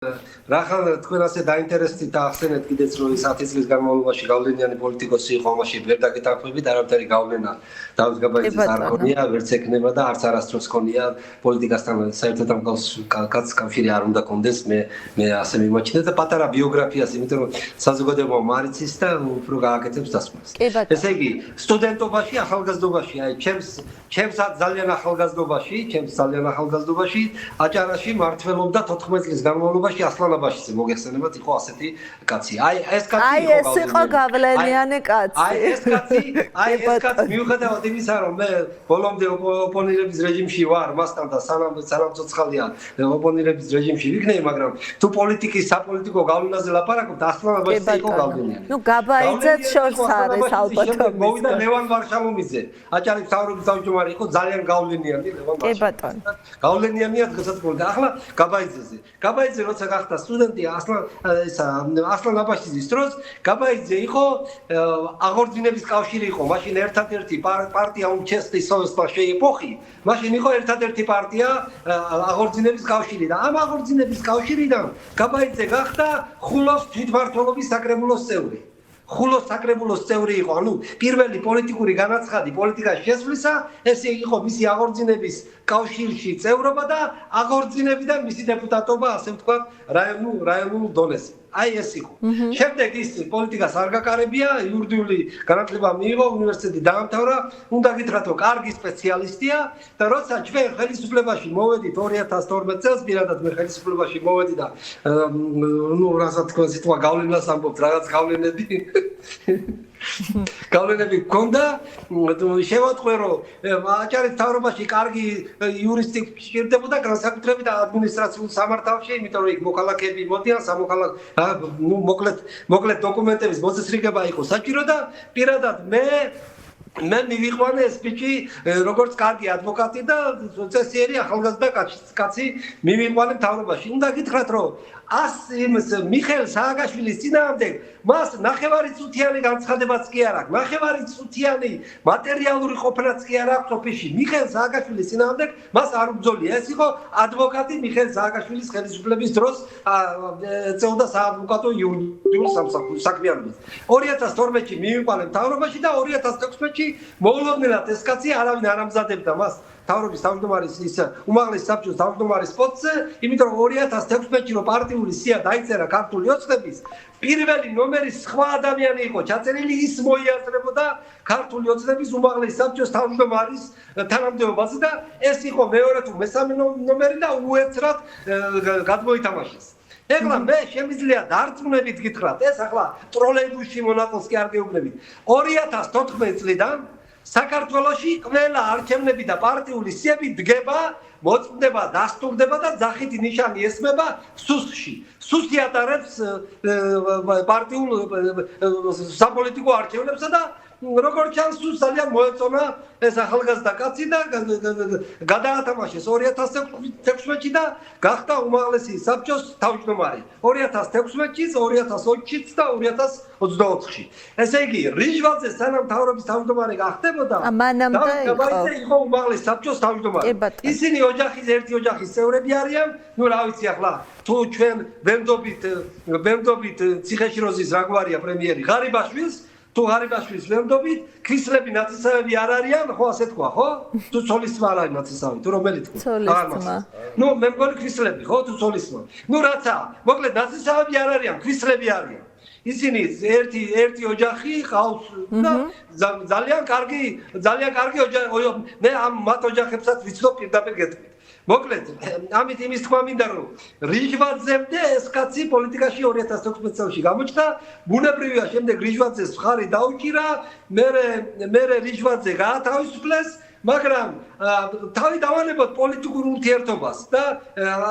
რახან თქვენ ასე დაინტერესდით და ახსენეთ კიდეც რომ ის 10 წლის განმავლობაში გავლენიანი პოლიტიკოსი იყო, მაშინ ვერ დაგეთანხმებით, არამტერი გავლენა დავით გაბაიძის არ ქონია, ვერც ექნება და არც არასდროს ქონია პოლიტიკასთან საერთოდ ამ კავშირი არ უნდა კონდეს, მე ასე მიმაჩნია და პატარა ბიოგრაფიას, იმიტომ რომ საზოგადოება მარიცის და უფრო გააკეთებს დასკვნას. ესე იგი, სტუდენტობაში, ახალგაზრდობაში, აი ჩემს ძალიან ახალგაზრდობაში, აჭარაში მართველობდა 14 წლის განმავლობაში ასლანაბაშიძე მოგეხსენებათ იყო ასეთი კაცი. აი ეს იყო გავლენიანი კაცი. აი ეს კაცი მიუხედავად იმისა რომ მე ბოლომდე ოპონირების რეჟიმში ვარ, მასთან და სანამ ცოცხალია ოპონირების რეჟიმში ვიქნე, მაგრამ თუ პოლიტიკის საპოლიტიკო გავლენაზე ლაპარაკობთ, ასლანაბაშიძე იყო გავლენიანი. ნუ გაბაიძეც შორს არის ალბათ. მოვიდა ლევან ვარშალომიძე, აჭარის მთავრობის თავმჯდომარე იყო ძალიან გავლენიანი ლევან ვარშალომიძე. გავლენიანია დღესაც პოლიტიკა. ახლა გაბაიძე როცა გახდა სტუდენტი ასლან აბაშიძის დროს, გაბაიძე იყო აღორძინების კავშირი იყო, მაშინ ერთადერთი პარტია უმჩესტი სოციალისტმა შეიპოხი, მაშინ იყო ერთადერთი პარტია აღორძინების კავშირი და ამ აღორძინების კავშირიდან გაბაიძე გახდა ხულოს თვითმმართველობის საკრებულოს წევრი. ხულოს საკრებულოს წევრი იყო, ანუ პირველი პოლიტიკური განაცხადი პოლიტიკაში შესვლისა, ეს იყო მისი აღორძინების კავშირში წევრობა და აღორძინებიდან მისი დეპუტატობა, ასე ვთქვათ, რაიონულ დონეზე. აი ეს იყო. შემდეგ ის პოლიტიკას არ გაკარებია, იურიდიული განათლება მიიღო, უნივერსიტეტი დაამთავრა, უნდა გითხრათ, რომ კარგი სპეციალისტია და როცა ჩვენ ხელისუფლებაში მოვედით 2012 წელს, პირადად მე ხელისუფლებაში მოვედი და რასაც თქვენ სიტყვა გავლენას ამბობთ, რაღაც გავლენები გქონდა, შევატყვე რომ აჭარის მთავრობაში კარგი იურისტი სჭირდებოდა განსაკუთრებით ადმინისტრაციულ სამართავში, იმიტომ რომ იქ მოქალაქეები მოდიან, მოკლედ დოკუმენტების მოწესრიგება იყო საჭირო და პირადად მე მივიყვანე ეს ბიჭი როგორც კარგი ადვოკატი და წესიერი ახალგაზრდა კაცი მივიყვანე მთავრობაში. უნდა გითხრათ რომ მიხეილ სააკაშვილის წინააღმდეგ მას ნახევარი წუთიანი განცხადებაც კი არ აქვს, ნახევარი წუთიანი მატერიალური ყოფნაც კი არ აქვს ოფისში. მიხეილ სააკაშვილის წინააღმდეგ მას არ უბრძოლია. ეს იყო ადვოკატი მიხეილ სააკაშვილის ხელისუფლების დროს ეწეოდა საადვოკატო იურიდიულ საქმიანობას. 2012-ში მივიყვანე მთავრობაში და 2016-ში მოულოდნელად ეს კაცი არავინ არ ამზადებდა მას მთავრობის თავმჯდომარის უმაღლესი საბჭოს თავმჯდომარის პოსტზე, იმიტომ რომ 2016-ში რომ პარტიული სია დაიწერა ქართული ოცნების, პირველი ნომერის სხვა ადამიანი იყო ჩაწერილი, ის მოიაზრებოდა ქართული ოცნების უმაღლესი საბჭოს თავმჯდომარის თანამდებობაზე და ეს იყო მეორე თუ მესამე ნომერი და უეცრად გადმოითამაშეს. ეხლა მე შემიძლია დარწმუნებით გითხრათ, ეს ახლა ტროლეიბუსში მონაყოლს კი არ გეუბნებით. 2014 წლიდან საქართველოში ყველა არჩევნები და პარტიული სიები დგება, მოწმდება, დასტურდება და ძახითი ნიშანი ესმება სუსში. სუსი ატარებს პარტიულ საპოლიტიკო არჩევნებსა და როგორც ჩანს, ძალიან მოეწონა ეს ახალგაზრდა კაცი და გადაათამაშეს 2016-ში და გახდა უმაღლესი საბჭოს თავმჯდომარე. 2016-ში, 2020-ში და 2024-ში. ესე იგი, რიჟვაძე სანამ მთავრობის თავმჯდომარე გახდებოდა, გაბაიძე იყო უმაღლესი საბჭოს თავმჯდომარე. ისინი ერთი ოჯახის წევრები არიან, ნუ რა ვიცი ახლა, თუ ჩვენ ვემდობით ციხეშიროზის რა გვარია პრემიერი ღარიბაშვილს თუ ღარიბაშვილის ვემდობით, ქვისლები ნაცისავები არ არიან, ხო ასე თქვა, ხო? თუ ცოლისმა არ არის ნაცისავი, თუ რომელი თქვა? ცოლისმა. ნუ მე მგონი ქვისლები, ხო, თუ ცოლისმა. ნუ რაცა, მოკლედ ნაცისავები არ არიან, ქვისლები არიან. ისინი ერთი ოჯახი ყავს და ძალიან კარგი ოჯახი. მე ამ მათ ოჯახებსაც ვიცნობ პირდაპირ გეტყვით. მოკლედ, ამით იმის თქვა მინდა რომ რიჟვაძემდე ეს კაცი პოლიტიკაში 2016 წელს გამოჩნდა, ბუნებრივია შემდეგ რიჟვაძეს მხარი დაუჭირა, მე რიჟვაძე გაათავისუფლეს, მაგრამ თავი დავანებოთ პოლიტიკურ ურთიერთობას და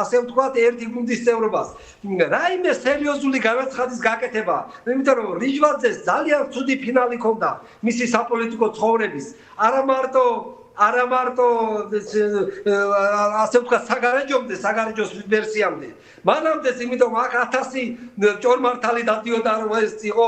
ასე ვთქვათ ერთი გუნდის წევრობას. რაიმე სერიოზული განაცხადის გაკეთება, იმიტომ რომ რიჟვაძეს ძალიან ცუდი ფინალი ჰქონდა მისი საპოლიტიკო ცხოვრების, არა მარტო ასე ვთქვათ საგარეჯომდე, საგარეჯოს ვერსიამდე. მანამდე, იმიტომ აქ 1000 ჭორმართალი დადიოდა რომ ეს იყო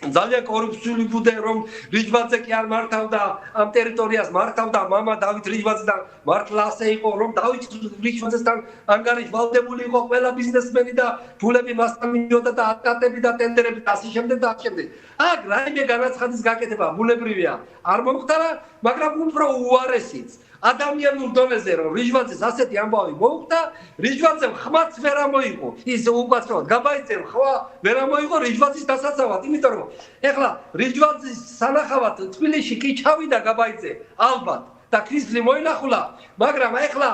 ძალიან კორუფციული ბუდე რომ რიჯვაძე კი არ მართავდა ამ ტერიტორიას მართავდა მამა დავით რიჯვაძე და მართლა ასე იყო რომ დავით რიჯვაძესთან ანგარიში ვალდებული იყო ყველა ბიზნესმენი და ფულები მასთან მიდიოდა და აკატები და ტენდერები და ასე შემდეგ და ასე შემდეგ აქ რაიმე განაცხადის გაკეთება ბუნებრივია არ მომხდარა მაგრამ უფრო უარესიც ადამიანურ დონეზე რომ რიჯვაძეს ასეთი ამბავი მოუხდა რიჯვაძემ ხმაც ვერ ამოიღო ის უკაცრავად გაბაიძემ ხვა ვერ ამოიღო რიჯვაძის დასაცავად იმიტომ რომ ეხლა რიჯვაძის სანახავად თბილისში კი ჩავიდა გაბაიძე ალბათ და ქრისლი მოინახულა მაგრამ ეხლა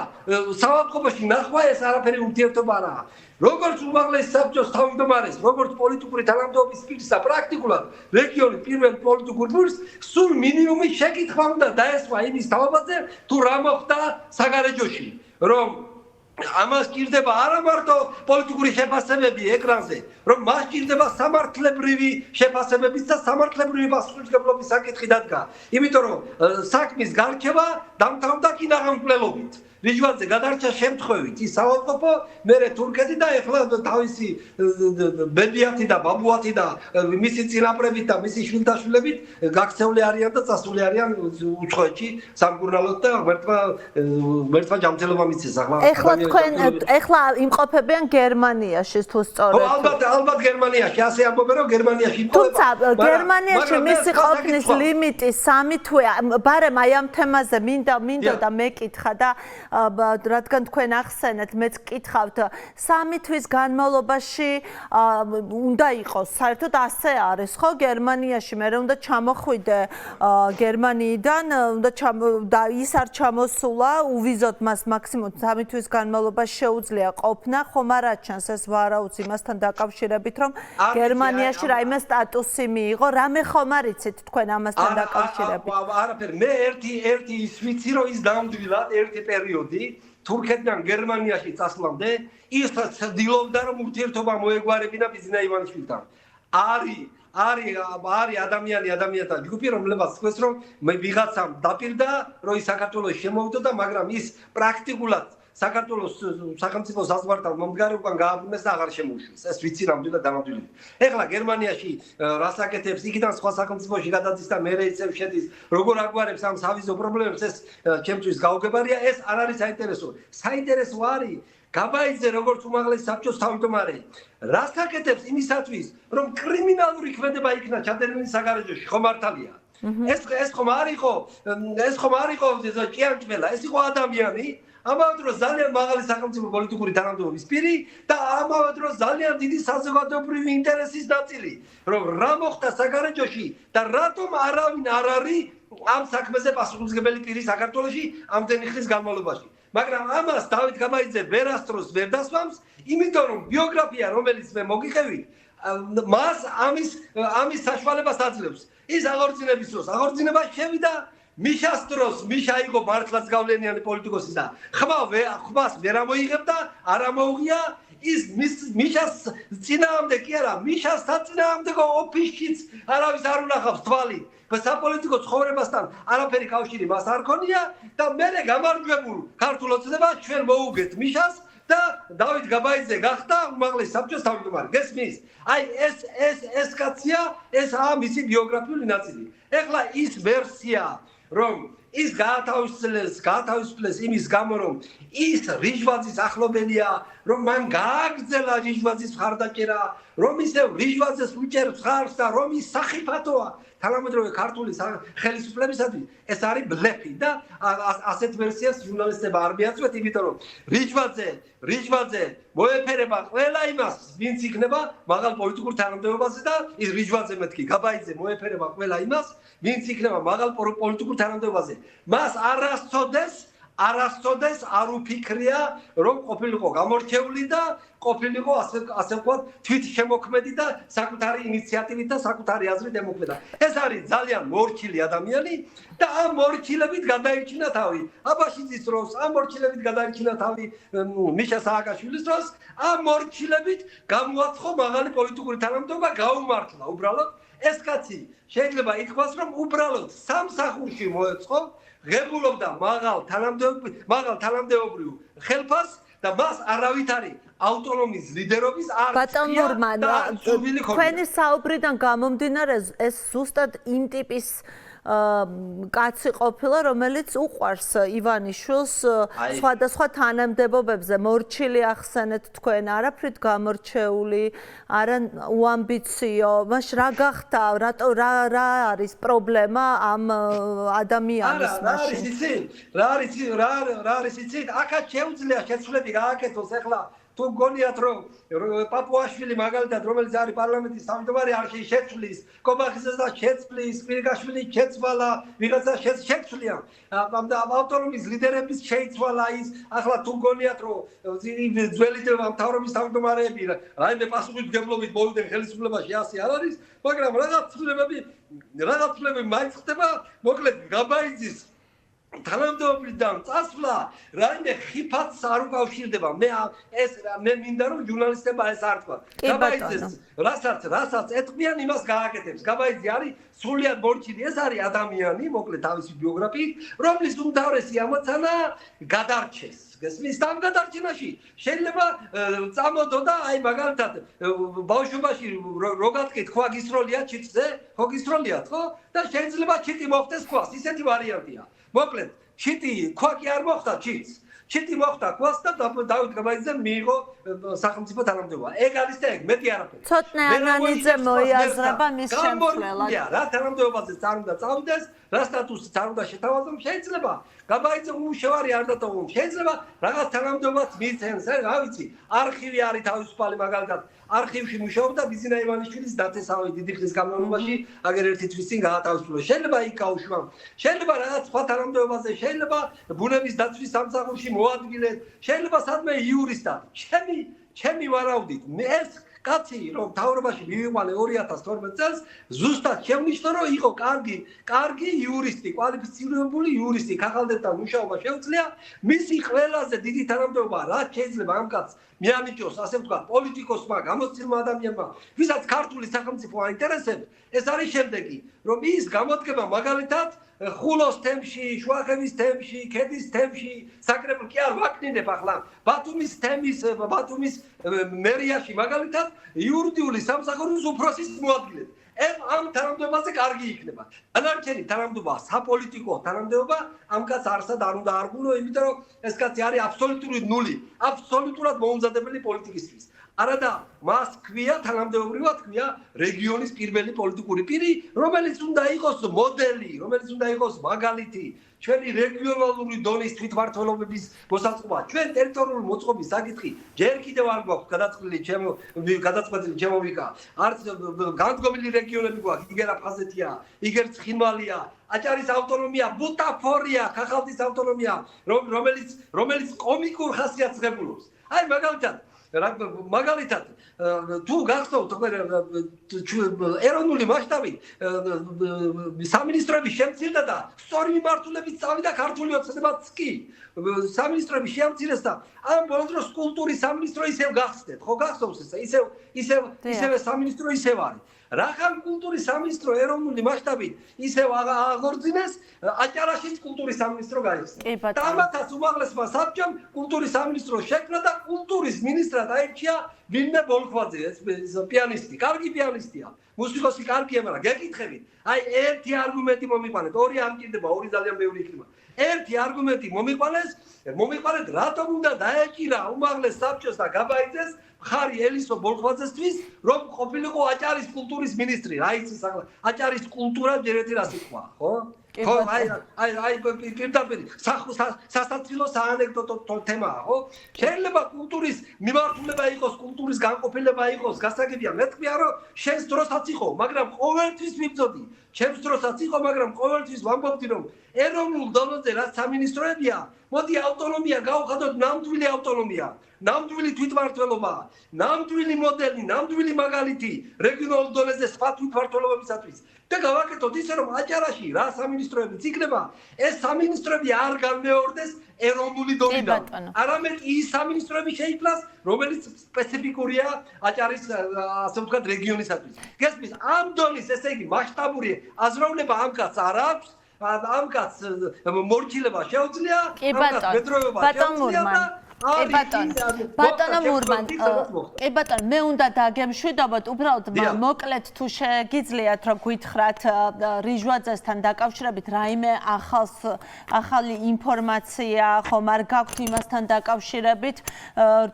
საავადმყოფოში ნახვა ეს არაფერი ურთიერთობა არაა როგორც უმაღლეს საბჭოს თავმჯდომარეს როგორც პოლიტიკური თანამდებობის პირს და პრაქტიკულად რეგიონის პირველ პოლიტიკურ პირს სულ მინიმუმი შეკითხვა უნდა დაესვა იმის თავაზე თუ რა მოხდა საგარეჯოში რომ ამას ჭირდება არა მარტო პოლიტიკური შეფასებები ეკრანზე რომ მას ჭირდება სამართლებრივი შეფასებებიც და სამართლებრივი პასუხისმგებლობის საკითხი დადგა იმიტომ რომ საქმის გარჩევა დამთავრდა კინაღამკვლელობით რიჯვაძე გადარჩა შემთხვევით ის საავადმყოფო მერე თურქეთი და ეხლა თავისი ბებიათი და ბაბუათი და მისი წინაპრებით და მისი შვილთაშვილებით გაქცეული არიან და წასული არიან უცხოეთში სამკურნალოდ და ღმერთმა ჯანმრთელობა მისცეს ეხლა თქვენ ეხლა იმყოფებიან გერმანიაში თუ სწორედ ალბათ გერმანიაში ასე ამბობენ რომ გერმანიაში იმყოფება თუმცა გერმანიაში მისი ყოფნის ლიმიტი 3 თვე ბარემ აი ამ თემაზე მინდა და მეკითხა და რადგან თქვენ ახსენეთ მეც გკითხავთ 3 თვის განმავლობაში უნდა იყოს საერთოდ ასე არის ხო გერმანიაში მე უნდა ჩამოხვიდე გერმანიიდან და ის არ ჩამოსულა უვიზოთ მას მაქსიმუმ 3 თვის განმავლობაში შეუძლია ყოფნა ხომ არ აჩანს ეს ვარაუდს იმასთან დაკავშირებით რომ გერმანიაში რაიმე სტატუსი მიიღო რამე ხომ არ იცით თქვენ ამასთან დაკავშირებით არაფერი მე ერთი ის ვიცი რომ ის ნამდვილად ერთი პერიოდი თურქეთიდან გერმანიაში წასვლამდე ის ცდილობდა რომ ურთიერთობა მოეგვარებინა ბიზნა ივანიშვილთან არის ადამიანთა ჯგუფი რომლებსაც თქვენს რომ მე ვიღაცამ დაპირდა რომ ის საქართველოს შემოვიდოდა მაგრამ ის პრაქტიკულად საქართველოს სახელმწიფო საზღვართან მომდგარებთან გააბრუნეს და აღარ შემოუშვეს ეს ვიცი ნამდვილად დამადვილებით ეხლა გერმანიაში რას აკეთებს იქიდან სხვა სახელმწიფოში გადადის და მერე იცევ შედის როგორ აგვარებს ამ სავიზო პრობლემებს ეს ჩემთვის გაუგებარია ეს არ არის საინტერესო არის გაბაიძე როგორც უმაღლესი საბჭოს თავმჯდომარე რას აკეთებს იმისათვის რომ კრიმინალური ქმედება იქნა ჩადენილი საგარეჯოში ხო მართალია ეს ხომ არ იყო ჭიანჭველა ეს იყო ადამიანი ამავე დროს ძალიან მაღალი სახელმწიფო პოლიტიკური თანამდებობის პირი და ამავე დროს ძალიან დიდი საზოგადოებრივი ინტერესის ნაწილი რომ რა მოხდა საგარეჯოში და რატომ არავინ არ არის ამ საქმეზე პასუხისმგებელი პირი საქართველოში ამდენი ხნის განმავლობაში მაგრამ ამას დავით გაბაიძე ვერასდროს ვერ დასვამს იმიტომ რომ ბიოგრაფია რომელიც მე მოგიხევით მას ამის საშუალებას აძლევს ის აღორძინების დროს აღორძინება შევიდა მიშას დროს მიშა იყო მართლაც გავლენიანი პოლიტიკოსი და ხმას ვერ ამოიღებდა არ ამოუღია ის მიშას წინააღმდეგ კი არა მიშას საწინააღმდეგო ოფისშიც არავის არ უნახავს თვალი საპოლიტიკო ცხოვრებასთან არაფერი კავშირი მას არ ქონია და მერე გამარჯვებულ ქართულ ოცნებას ჩვენ მოუგეთ მიშას და დავით გაბაიძე გახდა უმაღლესი საბჭოს თავმჯდომარე გესმის აი ეს კაცია ესაა მისი ბიოგრაფიული ნაწილი ეხლა ის ვერსია რომ ის გაათავისუფლეს იმის გამო რომ ის რიჯვაძის ახლობელია რომ მან გააგრძელა რიჯვაძის მხარდაჭერა რომ ისევ რიჯვაძეს უჭერს ხარს და რომ ის სახიფათოა თანამედროვე ქართული ხელისუფლებისათვის ეს არის ბლეფი და ასეთ ვერსიას ჟურნალისტებმა არ მიაწვეთ იმიტომ რომ რიჯვაძე მოეფერება ყველა იმას ვინც იქნება მაღალ პოლიტიკურ თანამდებობაზე და ის რიჯვაძე მეთქი გაბაიძე მოეფერება ყველა იმას ვინც იქნება მაღალ პოლიტიკურ თანამდებობაზე მას არასოდეს არ უფიქრია რომ ყოფილიყო გამორჩეული და ყოფილიყო ასე ვთქვათ თვითშემოქმედი და საკუთარი ინიციატივით და საკუთარი აზრით ემოქმედა ეს არის ძალიან მორჩილი ადამიანი და ამ მორჩილებით გადაიჩინა თავი აბაშიძის დროს ამ მორჩილებით გადაიჩინა თავი მიშა სააკაშვილის დროს ამ მორჩილებით გამოაცხო მაღალი პოლიტიკური თანამდებობა გაუმართლა უბრალოდ ეს კაცი შეიძლება ითქვას რომ უბრალოდ სამსახურში მოეწყო ღებულობდა მაღალ თანამდებობრივ ხელფას და მას არავითარი ავტონომიის ლიდერობის არ ბატონურმან თქვენი საუბრიდან გამომდინარე ეს ზუსტად იმ ტიპის კაცი ყოფილა, რომელიც უყვარს ივანიშვილს სხვადასხვა თანამდებობებზე მორჩილი ახსენეთ თქვენ, არაფრით გამორჩეული, არა უამბიციო, მაშ რა გახდა, რატო რა არის პრობლემა ამ ადამიანის მაშინ? რა არის იცით? აქაც შეუძლია შეცვლები გააკეთოს ახლა თუ გონიათ რომ პაპუაშვილი მაგალითად რომელიც არის პარლამენტის თავმჯდომარე არ შეცვლის კობახიძეს და შეცვლის პირგაშვილი შეცვალა ვიღაცა შეცვლია ავტონომიის ლიდერების შეიცვალა ის ახლა თუ გონიათ რომ ძველი მთავრობის თავმჯდომარეები რაიმე პასუხისმგებლობით მოვიდნენ ხელისუფლებაში ასე არ არის მაგრამ რაღაც ცვლილებები მაინც ხდება მოკლედ გაბაიძის თანამდებობიდან წასვლა რაიმე ხიფათს არ უკავშირდება მე მინდა რომ ჟურნალისტებმა ეს არ თქვა გაბაიძეს რასაც ეთყვიან იმას გააკეთებს გაბაიძე არის სრულიად მორჩილი ეს არის ადამიანი მოკლედ თავისი ბიოგრაფიით რომლის უმთავრესი ამოცანა გადარჩეს გესმის ამ გადარჩენაში შეიძლება წამოდო და აი მაგალითად ბავშვობაში რო გატკით ხვა გისროლია ჩიტზე ხო გისროლიათ ხო და შეიძლება ჩიტი მოხდეს ქვას ისეთი ვარიანტია მოკლედ ჩიტი ქვა კი არ მოხდა ჩიტი მოხდა ქვას და დავით გაბაიძემ მიიღო სახელმწიფო თანამდებობა ეგ არის და ეგ მეტი არაფერი ცოტნე ანანიძე მოიაზრება მის შემცვლელად რა თანამდებობაზე არ უნდა წავიდეს რა სტატუსით არ უნდა შეთავაზოს შეიძლება გაბაიძე უმუშევარი არ დატოვო შეიძლება რაღაც თანამდებობაც მიცემს რა ვიცი არქივი არის თავისუფალი მაგალითად არქივში მუშაობდა ბიზინა ივანიშვილის დაწესავი დიდი ხნის განმავლობაში აგერ ერთი თვის წინ გაათავისუფლეს შეიძლება იქ გაუშვან შეიძლება რაღაც სხვა თანამდებობაზე შეიძლება ბუნების დაცვის სამსახურში მოადგილეთ შეიძლება სადმე იურისტად ჩემი ვარაუდით ეს კაცი რომ თავრობაში მივიყვანე 2012 წელს ზუსტად შევნიშნო რომ იყო კარგი იურისტი კვალიფიცირებული იურისტი ქაღალდებთან მუშაობა შეუძლია მისი ყველაზე დიდი თანამდებობა რაც შეიძლება ამ კაცს მიანიჭოს ასე ვთქვათ პოლიტიკოსმა გამოცდილმა ადამიანმა ვისაც ქართული სახელმწიფო აინტერესებს ეს არის შემდეგი რომ ის გამოდგება მაგალითად ხულოს თემში, შუახევის თემში, ქედის თემში, საკრებულო კი არ ვაკნინებ ახლა ბათუმის თემის ბათუმის მერიაში მაგალითად იურიდიული სამსახურის უფროსის მოადგილედ ამ თანამდებობაზე კარგი იქნება. დანარჩენი თანამდებობა საპოლიტიკო თანამდებობა ამ კაცს არსად არ უნდა არგულო, იმიტომ რომ ეს კაცი არის აბსოლუტური ნული, აბსოლუტურად მოუმზადებელი პოლიტიკისთვის. არადა მას ქვია თანამდებობრივად ქვია რეგიონის პირველი პოლიტიკური პირი, რომელიც უნდა იყოს მოდელი, რომელიც უნდა იყოს მაგალითი ჩვენი რეგიონალური დონის თვითმმართველობის მოსაწყობა, ჩვენ ტერიტორიული მოწყობის საკითხი ჯერ კიდევ არ გვაქვს გადაწყვეტილი ჩემოვიკა. არც განდგომილი რეგიონები გვაქვს, იგერ აფხაზეთია, იგერ ცხინვალია, აჭარის ავტონომია, ბუტაფორია, ქაღალდის ავტონომია, რომელიც კომიკურ ხასიათს ღებულობს. აი მაგალითად თუ გახსოვთ ეროვნული მასშტაბით სამინისტროები შემცირდა და სწორი მიმართულებით წავიდა ქართული ოცნებაც კი სამინისტროები შეამცირეს და ამ ბოლო დროს კულტურის სამინისტრო ისევ გახსნეთ ხო გახსოვს ეს ისევ სამინისტრო ისევ არის რახან კულტურის სამინისტრო ეროვნული მასშტაბით ისევ აღორძინეს აჭარაშიც კულტურის სამინისტრო გაიხსნა და ამათაც უმაღლესმა საბჭომ კულტურის სამინისტრო შექმნა და კულტურის მინისტრად აირჩია ვინმე ბოლქვაძე ეს პიანისტი კარგი პიანისტია მუსიკოსი კარგია მაგრამ გეკითხებით აი ერთი არგუმენტი მომიყვანეთ ორი არ მჭირდება ორი ძალიან ბევრი იქნება ერთი არგუმენტი მომიყვანეთ რატომ უნდა დაეჭირა უმაღლეს საბჭოს და გაბაიძეს ხარი ელისო ბოლქვაძესთვის რომ ყოფილიყო აჭარის კულტურის მინისტრი რა იცის ახლა აჭარის კულტურა ჯერეთი რა სიტყვა ხო ხო აი პირდაპირ სასაცილო საანეკდოტო თემაა ხო შეიძლება კულტურის მიმართულება იყოს კულტურის განყოფილება იყოს გასაგებია მეთქვია რომ შენს დროსაც იყო მაგრამ ყოველთვის ვიბრძოდი ჩემს დროსაც იყო მაგრამ ყოველთვის ვამბობდი რომ ეროვნულ დონეზე რაც სამინისტროებია მოდი ავტონომია გავხადოთ ნამდვილი ავტონომია ნამდვილი თვითმმართველობა ნამდვილი მოდელი ნამდვილი მაგალითი რეგიონულ დონეზე სხვა თვითმმართველობებისათვის და გავაკეთოთ ისე რომ აჭარაში რა სამინისტროებიც იქნება ეს სამინისტროები არ განმეორდეს ეროვნული დონიდან არამედ ის სამინისტროები შეიქმნას რომელიც სპეციფიკურია აჭარის ასე ვთქვათ რეგიონისათვის გესმის ამ დონის ესე იგი მასშტაბური აზროვნება ამ კაცს არ აქვს ამ კაცს მორჩილება შეუძლია ამ კაცს მედროვება შეუძლია ბატონო მურმან, კი ბატონო, მე უნდა დაგემშვიდობოთ, უბრალოდ მოკლედ თუ შეგიძლიათ რომ გითხრათ რიჟვაძესთან დაკავშირებით რაიმე ახალი ინფორმაცია ხომ არ გაქვთ იმასთან დაკავშირებით,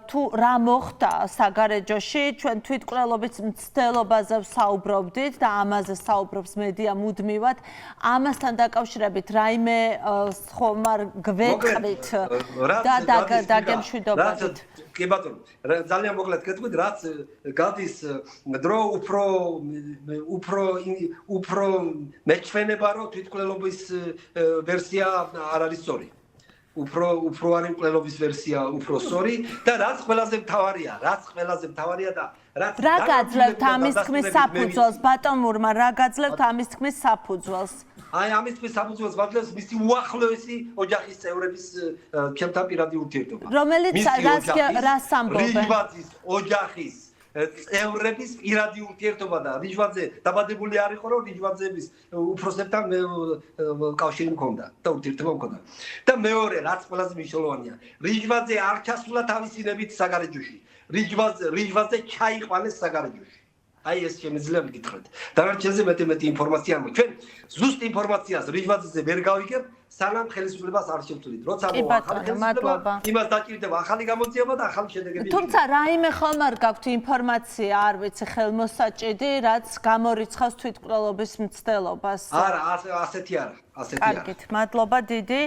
თუ რა მოხდა საგარეჯოში, ჩვენ თვითმკვლელობის მცდელობაზე ვსაუბრობდით და ამაზე საუბრობს მედია მუდმივად, ამასთან დაკავშირებით რაიმე ხომ არ გვეკრით და დაგემშვიდობებით. კი ბატონო, ძალიან მოკლედ გეტყვით, რაც გადის დრო უფრო მეჩვენება რომ თვითმკვლელობის ვერსია არ არის სწორი. უფრო არის მკვლელობის ვერსია უფრო სწორი და რაც ყველაზე მთავარია და რაც რა გაძლევთ ამის თქმის საფუძველს ბატონ მურმა, რა გაძლევთ ამის თქმის საფუძველს? აი ამის თქმის საფუძველს ვაძლევს მისი უახლოესი ოჯახის წევრების ჩემთან პირადი ურთიერთობა. რომელიც რას ამბობენ? რიჟვაძის ოჯახის წევრების პირადი ურთიერთობა და რიჟვაძე დაბადებული არ იყო, რომ რიჟვაძეების უფროსებთან კავშირი მქონდა და ურთიერთობა მქონდა. და მეორე, რაც ყველაზე მნიშვნელოვანია, რიჟვაძე არ ჩასულა თავისინებით საგარეჯოში. რიჟვაძე ჩაიყვანეს საგარეჯოში. აი ეს შემიძლია ვიკითხოთ. დანარჩენზე მეტი ინფორმაცია არ ჩვენ ზუსტ ინფორმაციას რიჟვაძეზე ვერ გავიგებ, სანამ ხელისუფლებას არ შევთვლით. როცა მადლობა. იმას დაჭირდება ახალი გამოძიება და ახალი შედეგები. თუმცა რაიმე ხომ არ გაქვთ ინფორმაცია, არ ვიცი, ხელმოსაჭიდი, რაც გამორიცხავს თვითმკვლელობის მცდელობას. არა, ასეთი არა. კარგით, მადლობა დიდი.